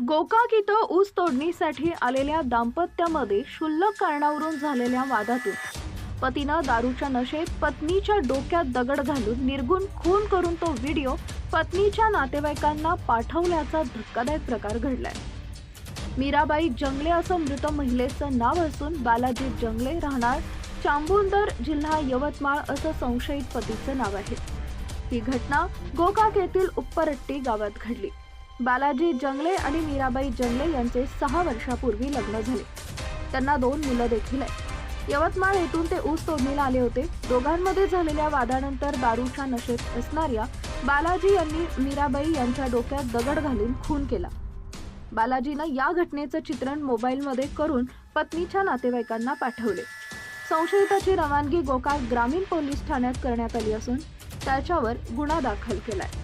गोकाक इथं ऊस तोडणीसाठी आलेल्या दाम्पत्यामध्ये क्षुल्लक कारणावरून झालेल्या वादातून पतीनं दारूच्या नशेत पत्नीच्या डोक्यात दगड घालून निर्गुण खून करून तो व्हिडिओ पत्नीच्या नातेवाईकांना पाठवल्याचा धक्कादायक प्रकार घडलाय। मीराबाई जंगले असं मृत महिलेचं नाव असून बालाजी जंगले राहणार चांबुंदर जिल्हा यवतमाळ असं संशयित पतीचं नाव आहे। ही घटना गोकाक येथील उप्परट्टी गावात घडली। बालाजी जंगले आणि मीराबाई जंगले यांचे 6 वर्षापूर्वी लग्न झाले। त्यांना 2 मुलं देखील आहेत। यवतमाळ येथून ते ऊस तोडणीला आले होते। दोघांमध्ये झालेल्या वादानंतर दारूच्या नशेत असणाऱ्या बालाजी यांनी मीराबाई यांच्या डोक्यात दगड घालून खून केला। बालाजीनं या घटनेचं चित्रण मोबाईलमध्ये करून पत्नीच्या नातेवाईकांना पाठवले। संशयिताची रवानगी गोकाक ग्रामीण पोलीस ठाण्यात करण्यात आली असून त्याच्यावर गुन्हा दाखल केलाय।